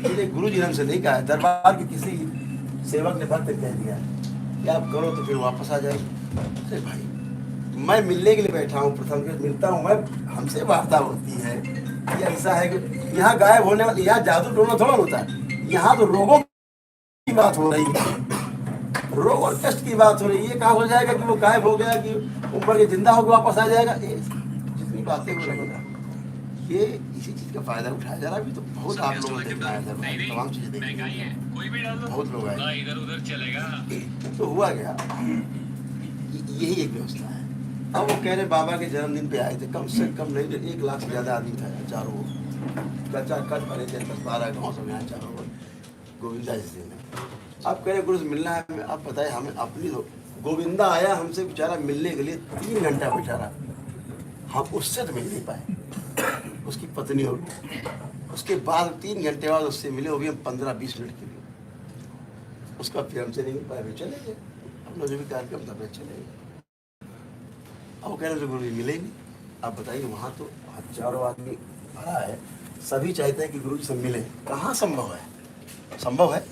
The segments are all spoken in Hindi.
मेरे गुरु जी ने हमसे नहीं कहा है, दरबार के किसी सेवक ने भक्त कह दिया कि आप करो तो फिर वापस आ जाएगी। अरे भाई, मैं मिलने के लिए बैठा हूँ, प्रथम के मिलता हूँ मैं, हमसे वार्ता होती है। ये ऐसा है कि यहाँ गायब होने वाली, यहाँ जादू टोना थोड़ा होता है, यहाँ तो रोगों की बात हो रही है, रोग और कष्ट की बात हो रही है। ये कहा हो जाएगा कि वो गायब हो गया, कि ऊपर के जिंदा होकर वापस आ जाएगा, ये जितनी बातें हो रही है ये इसी चीज का फायदा उठाया जा रहा है। अभी तो बहुत आप लोगों को देखना है, तमाम चीजें देखनी, बहुत लोग आए, इधर उधर चलेगा। तो हुआ गया, यही एक व्यवस्था है। अब वो कह रहे बाबा के जन्मदिन पे आए थे, कम से कम नहीं 1 लाख से ज्यादा आदमी था चारों ओर, कच्चा कच भरे थे, 10-12 गाँव सब यहाँ चारों ओर गोविंदा जी ने। अब कह रहे गुरु से मिलना है हमें। अब बताए हमें अपनी तो गोविंदा आया हमसे बेचारा मिलने के लिए 3 घंटा बैठा रहा, हम उससे तो मिल नहीं पाए, उसकी पत्नी और उसके बाद 3 घंटे बाद उससे मिले, वो भी हम 15-20 मिनट के लिए। उसका फिर हमसे नहीं मिल पाया, फिर चले गए अपना जो भी कार्यक्रम था, फिर चले गए। अब कह रहे गुरु जी मिले नहीं। आप बताइए, वहाँ तो हजारों आदमी भरा है, सभी चाहते हैं कि गुरु जी से मिले, कहाँ संभव है? संभव है?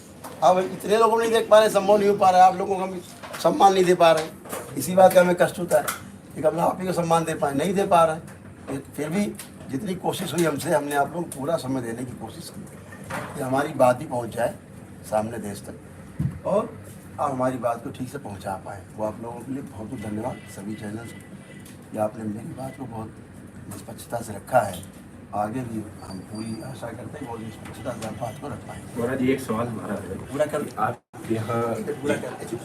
अब इतने लोगों नहीं देख पा रहे, संभव नहीं हो पा रहा है, आप लोगों को हम सम्मान नहीं दे पा रहे, इसी बात का हमें कष्ट होता है कि कब आप ही को सम्मान दे पाए, नहीं दे पा रहे। फिर भी जितनी कोशिश हुई हमसे, हमने आप लोगों को पूरा समय देने की कोशिश की कि हमारी बात ही पहुंच जाए सामने देश तक, और आप हमारी बात को ठीक से पहुंचा पाए। वो आप लोगों के लिए बहुत बहुत धन्यवाद, सभी चैनल्स को, कि आपने मेरी बात को बहुत निष्पक्षता से रखा है। आगे भी हम पूरी आशा करते हैं बहुत निष्पक्षता से बात को रख पाएंगे। महाराज एक सवाल हमारा है, पूरा कर आप यहाँ पूरा करते।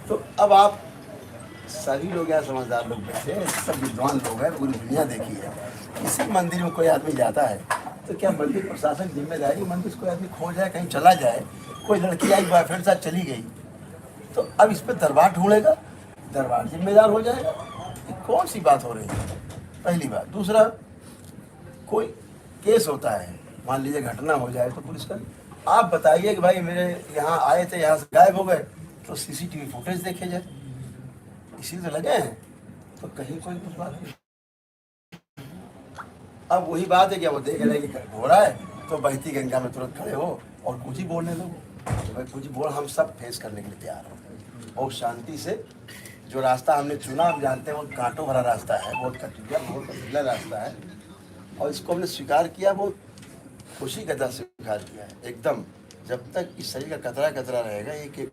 तो अब आप सभी लोग यहाँ समझदार लोग बैठे हैं, सब विद्वान लोग हैं, पूरी दुनिया देखी है। किसी मंदिर में कोई आदमी जाता है तो क्या मंदिर प्रशासन की जिम्मेदारी, मंदिर कोई आदमी खो जाए, कहीं चला जाए, कोई लड़की आई बॉयफ्रेंड साथ चली गई, तो अब इस पर दरबार ढूंढेगा, दरबार जिम्मेदार हो जाएगा? ये कौन सी बात हो रही है? पहली बात। दूसरा, कोई केस होता है, मान लीजिए घटना हो जाए तो पुलिस का, आप बताइए कि भाई मेरे यहाँ आए थे, यहाँ से गायब हो गए, तो सीसीटीवी फुटेज देखे जाए, इसी से लगे हैं, तो कहीं कोई कुछ बात नहीं। अब वही बात है कि वो देख रहे कि हो रहा है तो बहती गंगा में तुरंत खड़े हो और कुछ ही बोलने लगो, तो भाई कुछ बोल, हम सब फेस करने के लिए तैयार हो, बहुत शांति से। जो रास्ता हमने चुना, हम जानते हैं वो कांटों भरा रास्ता है, बहुत कठिन रास्ता है, और इसको हमने स्वीकार किया, बहुत खुशी के साथ स्वीकार किया है एकदम। जब तक इस शरीर का कतरा कतरा रहेगा, एक एक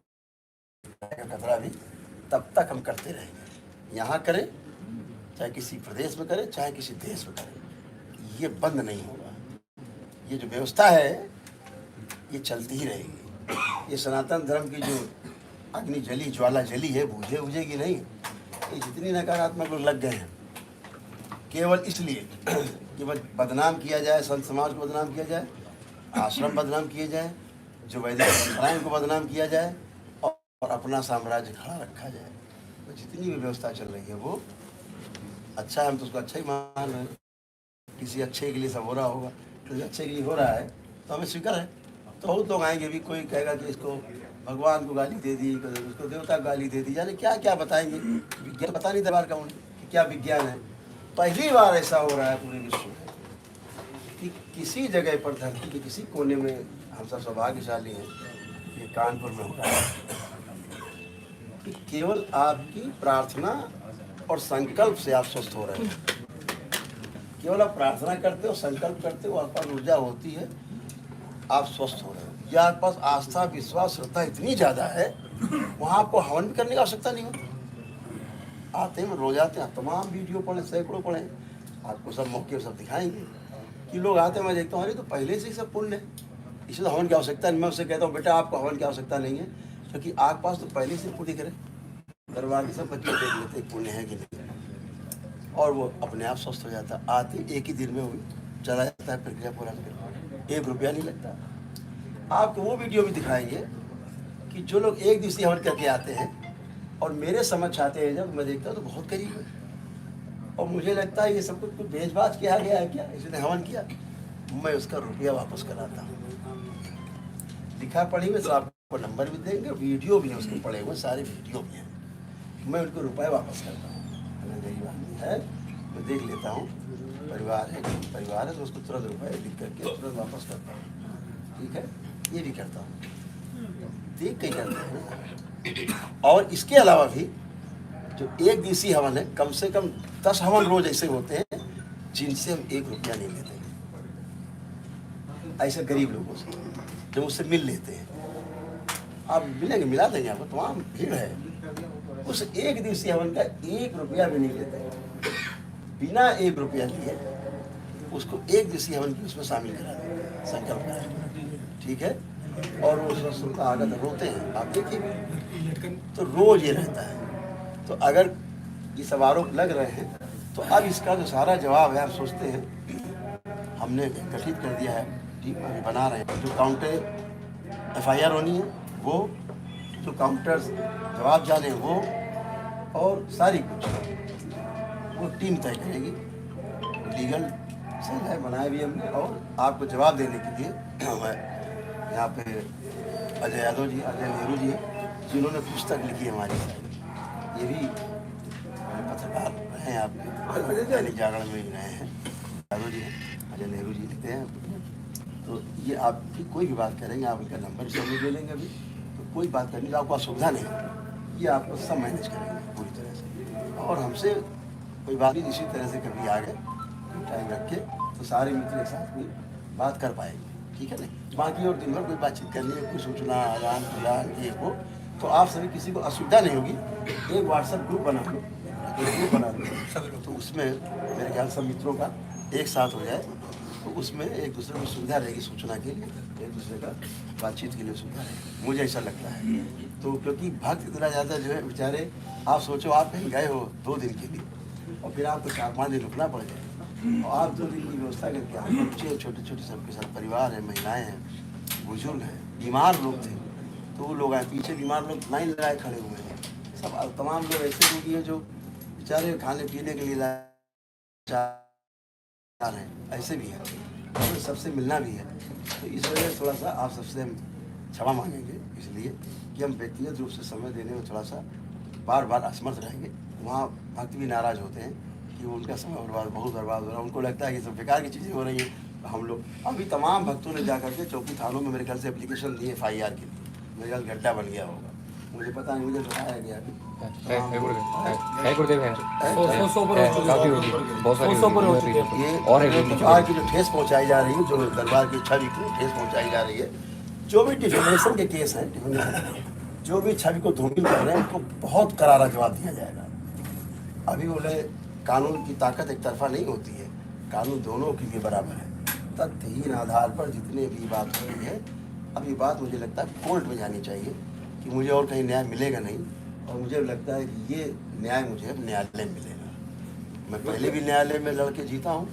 कतरा भी, तब तक हम करते रहेंगे। यहाँ करें, चाहे किसी प्रदेश में करें, चाहे किसी देश में करें, ये बंद नहीं होगा। ये जो व्यवस्था है ये चलती ही रहेगी। ये सनातन धर्म की जो अग्नि जली, ज्वाला जली है, बुझेगी नहीं। ये जितनी नकारात्मक लोग लग गए हैं केवल इसलिए कि बस बदनाम किया जाए, संत समाज को बदनाम किया जाए, आश्रम बदनाम किए जाए, जो वैदिक परंपराएं को बदनाम किया जाए, और अपना साम्राज्य खड़ा रखा जाए। तो जितनी भी व्यवस्था चल रही है वो अच्छा है, हम तो उसको अच्छा ही मान रहे हैं। किसी अच्छे के लिए सब हो रहा होगा, तो अच्छे के लिए हो रहा है तो हमें स्वीकार है। तो बहुत लोग आएंगे भी, कोई कहेगा कि इसको भगवान को गाली दे दी, उसको देवता को गाली दे दी, जाने क्या क्या बताएंगे। विज्ञान पता नहीं दरबार का उन्हें कि क्या विज्ञान है। पहली बार ऐसा हो रहा है पूरे विश्व में कि किसी जगह पर, धरती के किसी कोने में, हम सब सौभाग्यशाली हैं, ये कानपुर में हो रहा है कि केवल आपकी प्रार्थना और संकल्प से आप स्वस्थ हो रहे हैं। केवल आप प्रार्थना करते हो, संकल्प करते हो, आपके पास ऊर्जा होती है, आप स्वस्थ हो रहे हो। या आपके पास आस्था, विश्वास, श्रद्धा इतनी ज़्यादा है, वहाँ आपको हवन करने की आवश्यकता नहीं होती। आते हैं, रोज आते हैं, तमाम वीडियो पढ़ें, सैकड़ों पढ़ें, आपको सब मौके सब दिखाएंगे कि लोग आते हैं। मैं देखता हूँ अरे तो पहले से ही सब पुण्य है, इसलिए तो हवन की आवश्यकता नहीं। मैं उससे कहता हूँ बेटा आपको हवन की आवश्यकता नहीं है, क्योंकि आपके पास तो पहले से पुण्य करे। दरबार के सब बच्चे देख लेते पुण्य है कि नहीं, और वो अपने आप स्वस्थ हो जाता। आते एक ही दिन में वो चला जाता है, प्रक्रिया पूरा करके, 1 रुपया नहीं लगता। आपको वो वीडियो भी दिखाएंगे कि जो लोग एक दिवसीय हवन करके आते हैं और मेरे समझ आते हैं, जब मैं देखता हूँ तो बहुत करीब है, और मुझे लगता है ये सब कुछ भेजभाज किया गया है क्या, इसने हवन किया, मैं उसका रुपया वापस कराता हूँ। लिखा पढ़ी में सब आपको नंबर भी देंगे, वीडियो भी है उसके पड़े हुए, सारे वीडियो भी हैं, मैं उनको रुपये वापस करता हूँ। गरीब आदमी है, मैं देख लेता हूँ, परिवार है तो उसको तुरंत रुपये लिख करके तुरंत वापस करता हूँ। ठीक है, ये भी करता हूँ, देख के करते हैं। और इसके अलावा भी जो एक दिवसीय हवन है, कम से कम 10 हवन रोज ऐसे होते हैं जिनसे हम 1 रुपया नहीं लेते हैं। ऐसे गरीब लोगों से जो उससे मिल लेते हैं, आप मिलेंगे, मिला देंगे आपको, तमाम भीड़ है। उस एक दिवसीय हवन का 1 रुपया भी नहीं लेते, बिना 1 रुपया लिए उसको एक दिवसीय हवन की उसमें शामिल करा देंगे, संकल्प करा देंगे, ठीक है। और वो सुनता आगत रोते हैं, आप देखिए, तो रोज ये रहता है। तो अगर ये सब आरोप लग रहे हैं तो अब इसका जो सारा जवाब है, आप सोचते हैं हमने गठित कर दिया है, टीम अभी बना रहे हैं, जो काउंटर FIR होनी है वो, जो काउंटर्स जवाब जाने वो, और सारी कुछ वो टीम तय करेगी। लीगल सेल है, बनाया भी हमने। और आपको जवाब देने के लिए मैं यहाँ पे अजय यादव जी, अजय नेहरू जी, जिन्होंने पुस्तक लिखी है हमारी, ये भी पत्रकार रहे हैं, आपके दैनिक जागरण में भी रहे हैं, यादव जी हैं, अजय नेहरू जी लिखते हैं। तो ये आपकी कोई भी बात करेंगे, आप इनका नंबर सब ले लेंगे अभी, तो कोई बात करने की आपको असुविधा नहीं है, ये आपको सब मैनेज करेंगे पूरी तरह से। और हमसे कोई बात नहीं, इसी तरह से कभी आ गए टाइम रख के तो सारे मित्र एक साथ में बात कर पाएंगे, ठीक है ना। बाकी और दिन भर कोई बातचीत करनी है, कोई सूचना आदान प्रदान ये हो, तो आप सभी किसी को असुविधा नहीं होगी। एक व्हाट्सएप ग्रुप बना लो, तो उसमें मेरे ख्याल सब मित्रों का एक साथ हो जाए, तो उसमें एक दूसरे को सुविधा रहेगी, सूचना के लिए, एक दूसरे का बातचीत के लिए सुविधा रहेगी, मुझे ऐसा लगता है। तो क्योंकि भक्त इतना ज़्यादा जो है बेचारे, आप सोचो आप कहीं गए हो 2 दिन के लिए और फिर आपको 4-5 दिन रुकना पड़ जाए, और आप 2 दिन की व्यवस्था करके आप बच्चे छोटे छोटे सबके साथ परिवार है, महिलाएँ हैं, बुजुर्ग हैं, बीमार लोग थे, तो वो लोग आए, पीछे बीमार लोग लाइन लगाए खड़े हुए हैं, सब तमाम लोग ऐसे लोग हैं जो बेचारे खाने पीने के लिए लाचार हैं, ऐसे भी हैं, और सबसे मिलना भी है। तो इस वजह से थोड़ा सा आप सबसे हम क्षमा मांगेंगे, इसलिए कि हम व्यक्तिगत रूप से समय देने में थोड़ा सा बार बार असमर्थ रहेंगे। वहाँ भक्त भी नाराज़ होते हैं कि उनका समय बहुत बर्बाद हो रहा है, उनको लगता है कि सब बेकार की चीज़ें हो रही हैं। हम लोग अभी तमाम भक्तों ने जा करके चौकी थानों में मेरे ख्याल से एप्लीकेशन दी FIR के लिए, मेरे ख्याल गड्ढा बन गया होगा, मुझे पता नहीं, मुझे बताया गया अभी और की जो ठेस पहुंचाई जा रही है, जो दरबार की छवि को ठेस पहुंचाई जा रही है, जो भी डिफेमेशन के केस हैं, जो भी छवि को धूमिल कर रहे हैं, उनको बहुत करारा जवाब दिया जाएगा। अभी बोले कानून की ताकत एक तरफा नहीं होती है, कानून दोनों के लिए बराबर है। तथ्यहीन आधार पर जितने भी बात हो रही है, अब ये बात मुझे लगता है कोर्ट में जानी चाहिए कि मुझे और कहीं न्याय मिलेगा नहीं, और मुझे लगता है कि ये न्याय मुझे अब न्यायालय में मिलेगा। मैं पहले भी न्यायालय में लड़ के जीता हूँ,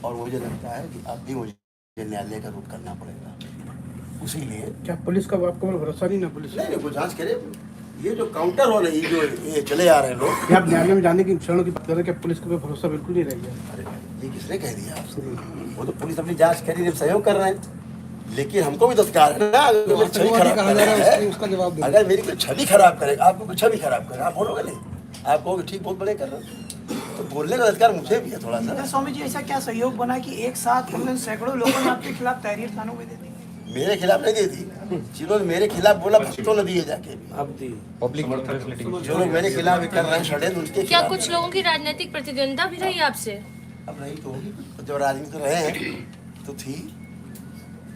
और मुझे लगता है कि अब भी मुझे न्यायालय का रुख करना पड़ेगा। उसी लिए क्या पुलिस का आपको भरोसा नहीं ना? पुलिस नहीं, वो जाँच करे। ये जो काउंटर हो रही, जो ये चले आ रहे हैं लोग, आप न्यायालय में जाने की क्षणों की बात कर रहे हैं, पुलिस को भरोसा बिल्कुल नहीं रह गया। अरे ये किसने कह दिया आपसे? वो तो पुलिस अपनी जांच करी, जब सहयोग कर रहे हैं, लेकिन हमको भी तो अधिकार है ना। अगर मेरी छवि खराब करेगा, उसका जवाब दे। अगर मेरी कोई छवि खराब करेगा, आपको कोई छवि खराब करेगा, आप बोलोगे नहीं? आप कहोगे ठीक, बहुत बड़े कर रहे हो, तो बोलने का अधिकार मुझे भी है थोड़ा सा। स्वामी जी, ऐसा क्या सहयोग बना कि एक साथ हमने सैकड़ों लोगों ने आपके खिलाफ तहरीर थानों में दे दी? मेरे खिलाफ नहीं दी थी, जिन्होंने मेरे खिलाफ बोला भक्तों ने दिए जाके। पब्लिक जो लोग मेरे खिलाफ कर रहे हैं षड्यंत्र, उनके क्या खिलाफ कुछ लोगों की राजनीतिक प्रतिद्वंद्विता भी रही आपसे? अब नहीं तो होगी, जब राजनीति रहे हैं तो थी,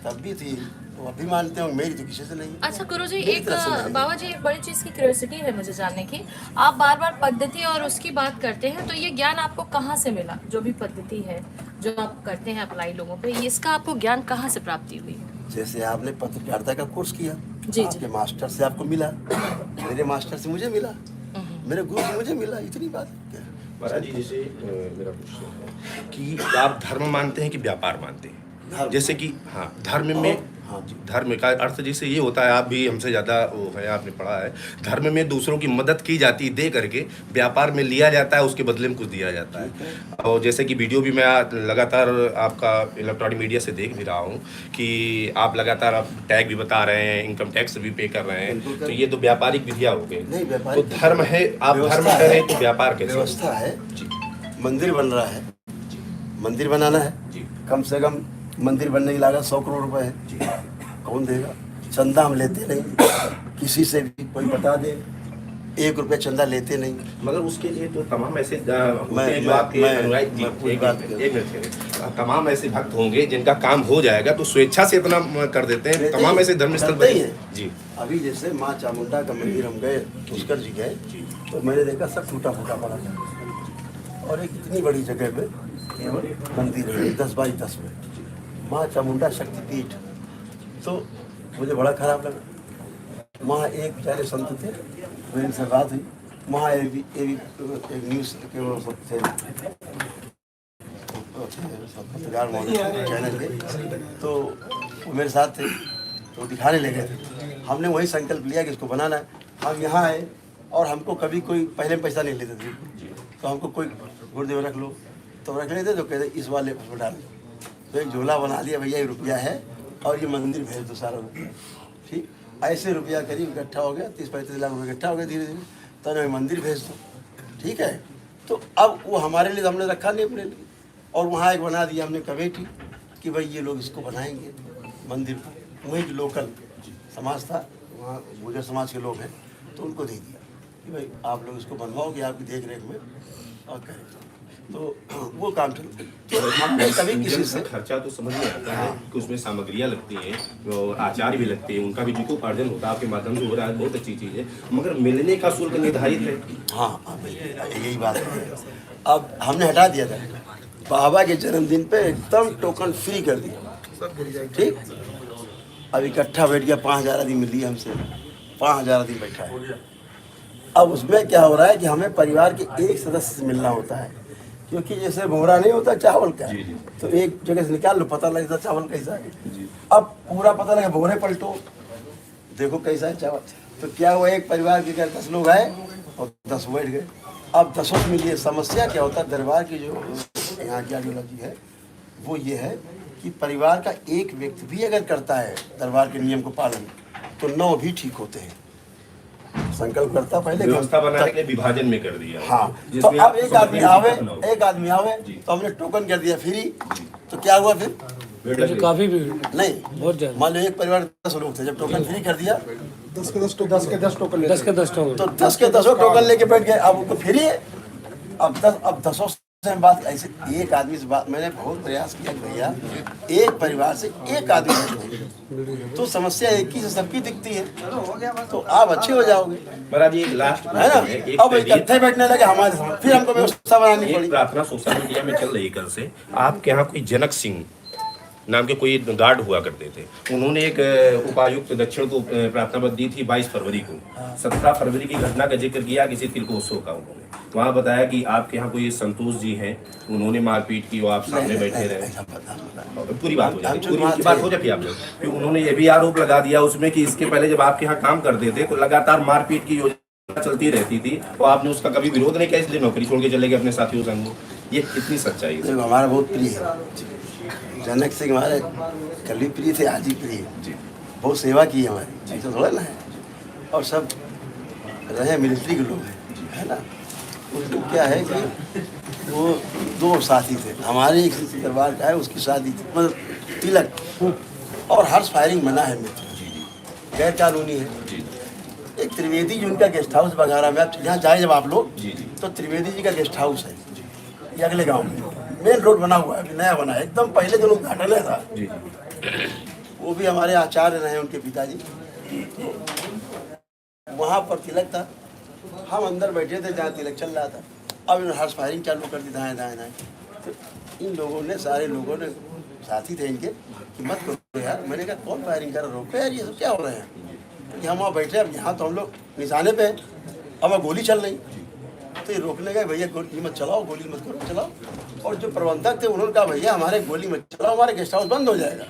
तब भी थी, तो अभी मानते हो, मेरी तो किसी से नहीं। अच्छा गुरुजी, मेरी एक तरफ से नहीं। बाबा जी, एक बड़ी चीज की क्यूरियोसिटी है मुझे जानने की। आप बार बार पद्धति और उसकी बात करते हैं, तो ये ज्ञान आपको कहाँ से मिला? जो भी पद्धति है जो आप करते हैं अप्लाई लोगों पे, इसका आपको ज्ञान कहाँ से प्राप्ति हुई? जैसे आपने पत्रकारिता का कोर्स किया, जी। आपके मास्टर से आपको मिला, मेरे मास्टर से मुझे मिला, मेरे गुरु से मुझे मिला, इतनी बात है क्या? महाराज जी, जैसे मेरा क्वेश्चन है कि आप धर्म मानते हैं कि व्यापार मानते हैं? जैसे कि हाँ, धर्म में, हाँ जी, धर्म का अर्थ जैसे ये होता है, आप भी हमसे ज़्यादा वो है, आपने पढ़ा है, धर्म में दूसरों की मदद की जाती है दे करके, व्यापार में लिया जाता है, उसके बदले में कुछ दिया जाता है। और जैसे कि वीडियो भी मैं लगातार आपका इलेक्ट्रॉनिक मीडिया से देख भी रहा हूँ कि आप लगातार आप टैग भी बता रहे हैं, इनकम टैक्स भी पे कर रहे हैं, तो ये तो व्यापारिक विधियाँ हो गई। नहीं, तो व्यापारिक धर्म है, आप धर्म करें तो व्यापार कैसे? व्यवस्था है जी, मंदिर बन रहा है, मंदिर बनाना है, जी, कम से कम मंदिर बनने की लागत 100 करोड़ रुपए है। जी, कौन देगा? चंदा हम लेते नहीं किसी से भी, कोई बता दे, 1 रुपया चंदा लेते नहीं। मगर उसके लिए तो तमाम ऐसे होते हैं जो मैं- आपके मैं- अनुयायी मैं पूरी बात कर- एक मिनट ठहरे। तमाम ऐसे भक्त होंगे जिनका काम हो जाएगा तो स्वेच्छा से इतना कर देते हैं। रहते तमाम ही- ऐसे धर्मस्थल करते ही बने हैं। जी अभी जैसे माँ चामुंडा का मंदिर हम गए, पुष्कर जी गए, तो मैंने देखा सब टूटा फूटा पड़ा था, और एक इतनी बड़ी जगह पे केवल मंदिर है 10 बाई 10 में, माँ चामुंडा शक्तिपीठ। तो मुझे बड़ा खराब लगा। वहाँ एक बेचारे संत थे, मेरी से बात हुई, वहाँ एक न्यूज़ के वो थे पत्रकार महोदय चैनल के, तो वो मेरे साथ थे, तो दिखाने लगे थे। हमने वही संकल्प लिया कि इसको बनाना है। हम यहाँ आए और हमको कभी कोई पहले पैसा नहीं लेते थे, तो हमको कोई गुरुदेव रख लो तो रख लेते, तो कहते इस वाले उसमें डाल दो, तो एक झोला बना दिया, भैया ये रुपया है और ये मंदिर भेज दो सारा रुपया। ठीक, ऐसे रुपया करीब इकट्ठा हो गया, 30-35 लाख रुपये इकट्ठा हो गया धीरे धीरे, तो हमें मंदिर भेज दो। ठीक है, तो अब वो हमारे लिए तो हमने रखा नहीं अपने लिए, और वहाँ एक बना दिया हमने कमेटी कि भाई ये लोग इसको बनाएंगे मंदिर। वही जो लोकल समाज था, वहाँ गुर्जर समाज के लोग हैं, तो उनको दे दिया कि भाई आप लोग इसको बनवाओगे आपकी देख रेख में और करें, तो वो काम चलता है। तो हमने कभी किसी से खर्चा तो समझ में आता है कि उसमें सामग्रियाँ लगती हैं और आचार्य भी लगते हैं, उनका भी जीविकोपार्जन होता है, आपके माध्यम से हो रहा है, बहुत अच्छी चीज़ है, मगर मिलने का शुल्क निर्धारित है। हाँ, अब यही बात है। अब हमने हटा दिया था, बाबा के जन्मदिन पे एकदम टोकन फ्री कर दिया। ठीक, अब इकट्ठा बैठ गया, 5,000 आदमी मिल लिया हमसे, 5,000 आदमी बैठा है। अब उसमें क्या हो रहा है कि हमें परिवार के एक सदस्य से मिलना होता है, क्योंकि जैसे भोरा नहीं होता चावल का, तो एक जगह से निकाल लो, पता लगता चावल कैसा है। अब पूरा पता लगा, भोरे पलटो देखो कैसा है चावल। तो क्या हुआ, एक परिवार के घर 10 लोग आए और 10 बैठ गए। अब 10 से मिलिए, समस्या क्या होता है दरबार की जो यहाँ की आइडियोलॉजी है वो ये है कि परिवार का एक व्यक्ति भी अगर करता है दरबार के नियम को पालन, तो 9 भी ठीक होते हैं। संकल्प करता पहले व्यवस्था बनाने के लिए विभाजन में कर दिया। हाँ, तो जिसमें अब एक आदमी आवे, एक तो हमने टोकन कर दिया फ्री, तो क्या हुआ फिर? काफी भीड़, नहीं, बहुत ज्यादा। मान लो एक परिवार 10 लोग थे, जब टोकन फ्री कर दिया 10 के 10 टोकन 10 के 10 टोकन 10 के 10 टोकन, तो 10 के 10 टोकन लेके बैठ गए। अब वो फ्री है, अब 10 से हम बात ऐसे एक आदमी से बात, मैंने बहुत प्रयास किया कि भैया एक परिवार से एक आदमी बैठो, तो समस्या एक ही से सबकी दिखती है, तो आप अच्छे हो जाओगे, महाराज एक लास्ट है ना। अब इकट्ठे बैठने लगे हमारे साथ, फिर हमको व्यवस्था बनानी एक पड़ी। प्रार्थना सोशल मीडिया में चल रही कल से, आपके यहाँ कोई जनक सिंह नाम के कोई गार्ड हुआ करते थे, उन्होंने एक उपायुक्त दक्षिण को प्रार्थना पत्र दी थी 22 फरवरी को। 17 फरवरी की घटना का जिक्र किया किसी तिलकोत्सव का, उन्होंने वहाँ बताया कि आपके यहाँ कोई संतोष जी हैं, उन्होंने मारपीट की और आप सामने बैठे रहे। पूरी बात हो जाती, पूरी बात हो जाती आप लोग, फिर उन्होंने ये भी आरोप लगा दिया उसमें कि इसके पहले जब आपके यहाँ काम करते थे तो लगातार मारपीट की योजना चलती रहती थी, तो आपने उसका कभी विरोध नहीं किया, इसलिए नौकरी छोड़ के चले गए अपने साथियों संग। ये कितनी सच्चाई है? हमारा बहुत प्रिय है जनक सिंह, हमारे कल भी प्रिय थे, आज ही प्रिय जी, बहुत सेवा की है हमारी, ऐसा थोड़ा ना है। और सब रहे मिलिट्री के लोग हैं, है ना। उसको क्या है कि वो 2 साथी थे हमारे, एक दरबार का है, उसकी शादी थी, मतलब तिलक, और हर्ष फायरिंग मना है मित्र, गैर कानूनी है। एक त्रिवेदी जी उनका गेस्ट हाउस बघारा में, आप यहाँ जाए जब आप लोग, तो त्रिवेदी जी का गेस्ट हाउस है, ये अगले गाँव में, मेन रोड बना हुआ है, अभी नया बना है, एकदम पहले जो उद्घाटन है था, वो भी हमारे आचार्य रहे उनके पिताजी। वहाँ पर तिलक था, हम अंदर बैठे थे जहाँ तिलक चल रहा था, अब इन्होंने हर्ष फायरिंग चालू कर दी दाएं दाएं दाएं। तो इन लोगों ने, सारे लोगों ने, साथी थे इनके, कि मत करो यार। मैंने कहा कौन फायरिंग कर रहा, रोको यार, ये सब क्या हो रहे हैं। क्योंकि हम वहाँ बैठे, अब यहाँ तो हम लोग निशाने पे, अब गोली चल रही, तो ये रोकने गए, भैया गोली मत चलाओ, गोली मत करो, चलाओ। और जो प्रबंधक थे उन्होंने कहा भैया हमारे गोली मत चलाओ, हमारे गेस्ट हाउस बंद हो जाएगा।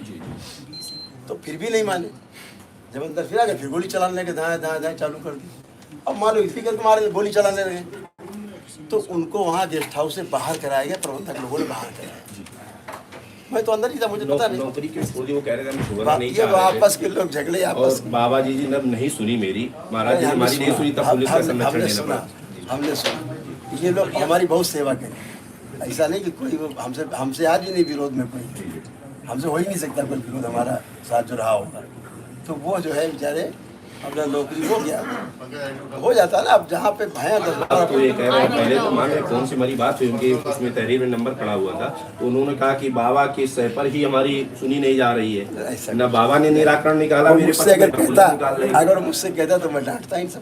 तो फिर भी नहीं माने, जब अंदर फिर आ गए, फिर गोली चलाने लगे, दाएं दाएं दाएं चालू कर दी। अब मान लो इसी करके मारे, गोली चलाने लगे, तो उनको वहाँ गेस्ट हाउस से बाहर कराया गया, प्रबंधक लोगों ने बाहर कराया। मैं तो अंदर ही था, मुझे पता नहीं। नौकरी क्यों छोड़ दी, वो कह रहे थे हम छोड़ना नहीं ये आपस के लोग झगड़े आपस। बाबा जी ने नहीं सुनी मेरी, महाराज जी हमारी नहीं सुनी, तब पुलिस का संरक्षण लेना पड़ा। हमने सुना, ये लोग हमारी बहुत सेवा करें, ऐसा नहीं कि कोई हमसे आज भी नहीं विरोध में, कोई हमसे हो ही नहीं सकता कोई विरोध हमारा साथ जो रहा होगा। तो वो जो है बेचारे अपना नौकरी हो गया, हो जाता है ना। अब जहाँ पे भय अब तो ये कह रहे हैं, पहले तो मान कौन सी हमारी बात हुई उनकी, उसमें तहरीर में नंबर खड़ा हुआ था, तो उन्होंने कहा कि बाबा की सह पर ही हमारी सुनी नहीं जा रही है, ना बाबा ने निराकरण निकाला मेरे मुझसे अगर मुझसे कहता तो मैं डांटता ही सब,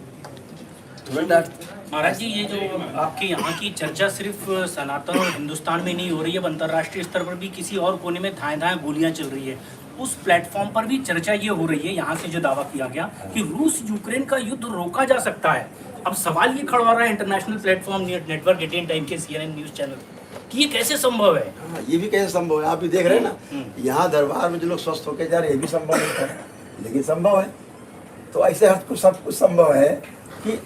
तुम्हें डांटता। महाराज जी, ये जो आपके यहाँ की चर्चा सिर्फ सनातन और हिंदुस्तान में नहीं हो रही है, अब अंतर्राष्ट्रीय स्तर पर भी किसी और कोने में धाएं धाएं गोलियां चल रही है, उस प्लेटफॉर्म पर भी चर्चा ये हो रही है यहाँ से जो दावा किया गया कि रूस यूक्रेन का युद्ध रोका जा सकता है। अब सवाल ये खड़ा हो रहा है इंटरनेशनल प्लेटफॉर्म नेटवर्क 18 टाइम के CNN न्यूज चैनल कि ये कैसे संभव है? ये भी कैसे संभव है? आप भी देख रहे हैं ना, यहाँ दरबार में जो लोग स्वस्थ होकर जा रहे हैं, ये भी संभव नहीं है, लेकिन संभव है। तो ऐसे हर कुछ सब कुछ संभव है कि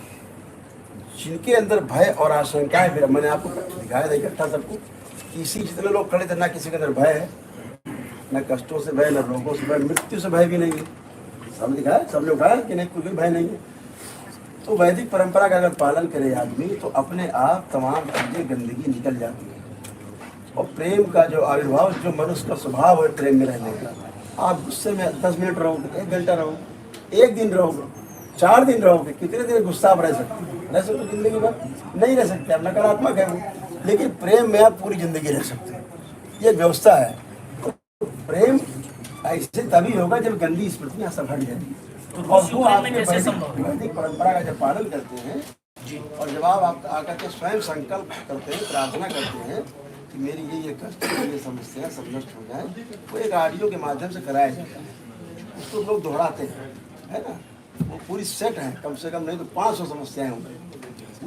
जिनके अंदर भय और आशंकाएं, फिर मैंने आपको दिखाया था इकट्ठा सबको, किसी जितने लोग खड़े थे ना किसी के अंदर भय है, न कष्टों से भय, न रोगों से भय, मृत्यु से भय भी नहीं है। सब दिखाया, सबने उठाया कि नहीं, कोई भय नहीं है। तो वैदिक परंपरा का अगर पालन करे आदमी तो अपने आप तमाम चीजें गंदगी निकल जाती है। और प्रेम का जो आविर्भाव, जो मनुष्य का स्वभाव है प्रेम में रहने का, आप गुस्से में 10 मिनट रहोगे, 1 घंटा रहोगे, 1 दिन रहोगे, 4 दिन रहोगे, कितने दिन गुस्सा आप रह सकते हैं? रह सकते जिंदगी भर नहीं रह सकते, आप नकारात्मक है वो। लेकिन प्रेम में आप पूरी जिंदगी रह सकते हैं, ये व्यवस्था है। प्रेम ऐसे तभी होगा जब गंदी स्मृतियाँ सब हट जाएंगी। और वो आपके वैदिक परंपरा का जब पालन करते हैं और जब आप आकर के स्वयं संकल्प करते हैं, प्रार्थना करते हैं कि मेरी ये कष्ट, ये समस्या सब नष्ट हो जाए, वो एक ऑडियो के माध्यम से कराया जाता है। उसको लोग दोहराते हैं, है ना, वो पूरी सेट है, कम से कम नहीं तो 500 समस्याएं होंगी,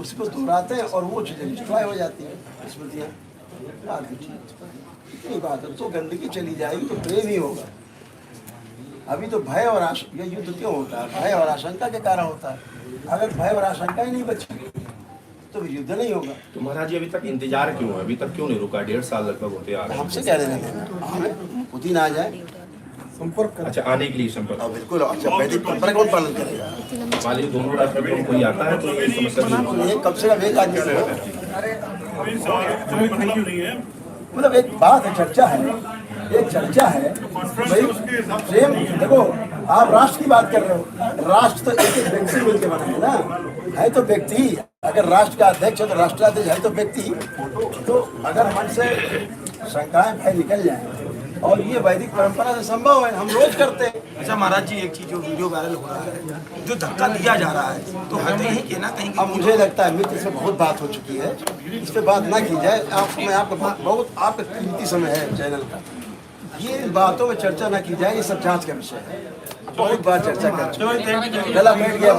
उसको दोहराते हैं और वो चीज़ें डिस्ट्रॉय हो जाती हैं, स्मृतियाँ। इतनी बात है, तो गंदगी चली जाएगी तो प्रेम ही होगा। अभी तो भय और ये युद्ध क्यों होता है? भय और आशंका के कारण होता है। अगर भय और आशंका ही नहीं बची तो युद्ध नहीं होगा। तो महाराज जी अभी तक इंतजार क्यों है? अभी तक क्यों नहीं रुका? 1.5 साल लगभग होते आ रहे हैं। हमसे कह रहे हैं हमें पुतिन आ जाए संपर्क कर। अच्छा, आने के लिए संपर्क। बिल्कुल। अच्छा, वैदिक परंपरा कौन पालन करेगा? मान लीजिए दोनों राष्ट्र में कोई आता है तो ये समस्या नहीं कम से कम एक आदमी से मतलब एक बात है, चर्चा है, एक चर्चा है भाई। प्रेम देखो, आप राष्ट्र की बात कर रहे हो, राष्ट्र तो एक एक व्यक्ति मिलकर बना है ना, है तो व्यक्ति। अगर राष्ट्र का अध्यक्ष है तो राष्ट्राध्यक्ष है तो व्यक्ति। तो अगर मन से शंकाएं भय निकल जाए, और ये वैदिक परंपरा से संभव है, हम रोज करते हैं। अच्छा महाराज जी, एक चीज जो वीडियो वायरल हो रहा है, जो धक्का दिया जा रहा है, तो हर कहीं ना कहीं अब मुझे लगता है मित्र से बहुत बात हो चुकी है, इस पे बात ना की जाए। मैं आपको बहुत आपका कीमती समय है चैनल का, ये बातों में चर्चा ना की जाए, ये सब जांच का विषय है। बहुत बार चर्चा कर चुके, गला बैठ गया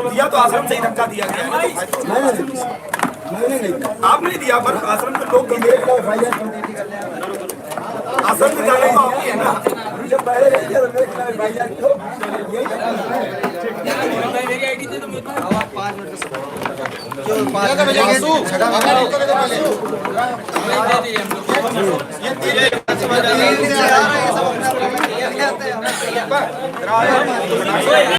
दिया तो आश्रम से ही धक्का दिया गया। मैंने नहीं, आपने दिया, पर आश्रम के लोग आश्रम में जाने तो आपकी है ना। जब पहले नहीं किया तो मेरे खिलाफ भाईजान क्यों? मेरी आईडी दे दो मेरे को। 5 मिनट